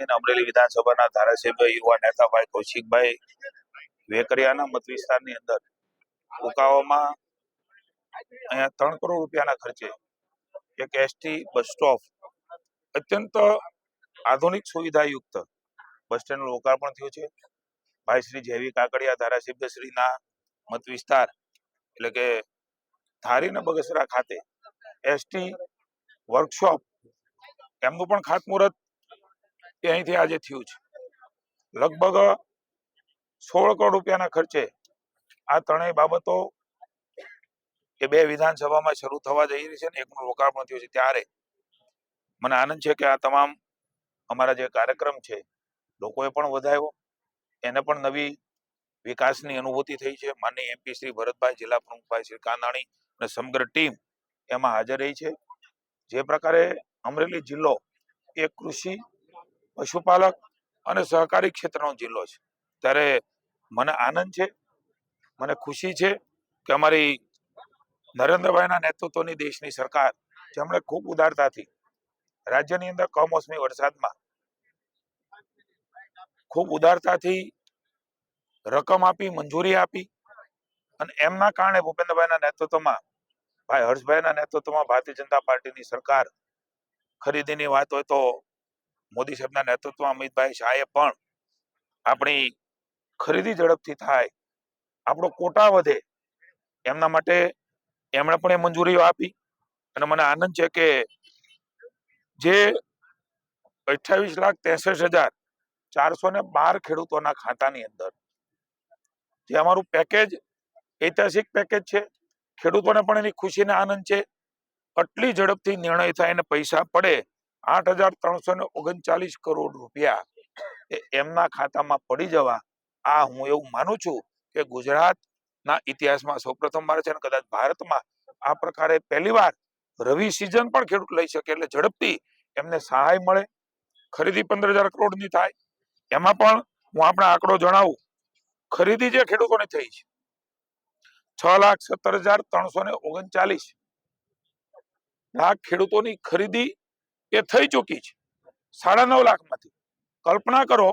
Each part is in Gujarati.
જમીન અમરેલી વિધાનસભાના ધારાસભ્ય યુવા નેતા ભાઈ કૌશિકભાઈ વેકરિયાના મત વિસ્તારની અંદર ઉકાવામાં અહીંયા 3 કરોડ રૂપિયાના ખર્ચે એક એસટી બસ સ્ટોપ અત્યંત આધુનિક સુવિધાયુક્ત બસ સ્ટેન્ડનું લોકાર્પણ થયું છે. ભાઈ શ્રી જેવી કાકડિયા ધારાસભ્ય શ્રીના મત વિસ્તાર એટલે કે ધારી ને બગસરા ખાતે એસટી વર્કશોપ એમનું પણ ખાતમુહૂર્ત અહીંથી આજે થયું છે. લગભગ 16 કરોડ રૂપિયાના ખર્ચે આ ત્રણેય બાબતો એ બે વિધાનસભામાં શરૂ થવા જઈ રહી છે ને એકનું લોકાર્પણ થયું છે. ત્યારે મને આનંદ છે કે આ તમામ અમારા જે કાર્યક્રમ છે લોકોએ પણ વધાવ્યો, એને પણ નવી વિકાસની અનુભૂતિ થઈ છે. માનનીય એમપી શ્રી ભરતભાઈ, જિલ્લા પ્રમુખભાઈ શ્રી કાનાણી અને સમગ્ર ટીમ એમાં હાજર રહી છે. જે પ્રકારે અમરેલી જિલ્લો એ કૃષિ, પશુપાલક અને સહકારી ક્ષેત્રનો જિલ્લો છે, ત્યારે મને આનંદ છે, મને ખુશી છે કે અમારી નરેન્દ્રભાઈના નેતૃત્વની દેશની સરકાર જેમણે ખૂબ ઉદારતાથી રાજ્યની અંદર કમોસમી વરસાદમાં ખૂબ ઉદારતાથી રકમ આપી, મંજૂરી આપી અને એમના કારણે ભૂપેન્દ્રભાઈના નેતૃત્વમાં, ભાઈ હર્ષભાઈના નેતૃત્વમાં ભારતીય જનતા પાર્ટીની સરકાર, ખરીદીની વાત હોય તો મોદી સાહેબના નેતૃત્વમાં અમિતભાઈ શાહે પણ આપણી ખરીદી ઝડપથી થાય, આપણો કોટા વધે એમના માટે એમણે પણ એ મંજૂરીઓ આપી. અને મને આનંદ છે કે જે 28,63,412 ખેડૂતોના ખાતાની અંદર જે અમારું પેકેજ ઐતિહાસિક પેકેજ છે, ખેડૂતોને પણ એની ખુશીને આનંદ છે. આટલી ઝડપથી નિર્ણય થાય અને પૈસા પડે 8,339 કરોડ રૂપિયા એ એમના ખાતામાં પડી જવા, આ હું એવું માનું છું કે ગુજરાતના ઇતિહાસમાં સૌપ્રથમ વાર છે અને કદાચ ભારતમાં આ પ્રકારે પહેલીવાર રવિ સિઝન પણ ખેડૂત લઈ શકે એટલે ઝડપથી એમને સહાય મળે. ખરીદી 15,000 કરોડની થાય. એમાં પણ હું આપણા આંકડો જણાવું, ખરીદી જે ખેડૂતોને થઈ છે 6,17,339 લાખ ખેડૂતોની ખરીદી એ થઈ ચૂકી છે 9.5 લાખમાંથી. કલ્પના કરો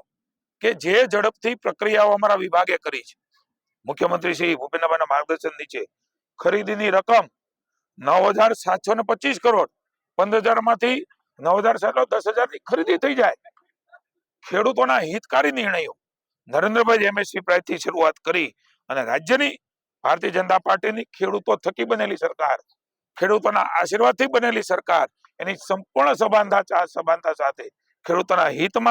કે જે ઝડપથી પ્રક્રિયાઓ અમારા વિભાગે કરી છે, મુખ્યમંત્રી શ્રી ભૂપેન્દ્રભાઈના માર્ગદર્શન નીચે ખરીદીની રકમ 9,725 કરોડ, 15,000 માંથી 9,000 10,000 ની ખરીદી થઈ જાય. ખેડૂતોના હિતકારી નિર્ણયો નરેન્દ્રભાઈ એમએસપી પ્રાઇસથી શરૂઆત કરી અને રાજ્યની ભારતીય જનતા પાર્ટીની ખેડૂતો થકી બનેલી સરકાર, ખેડૂતોના આશીર્વાદથી બનેલી સરકાર એની સંપૂર્ણ સભાનતા સાથે ખેડૂતોના હિતમાં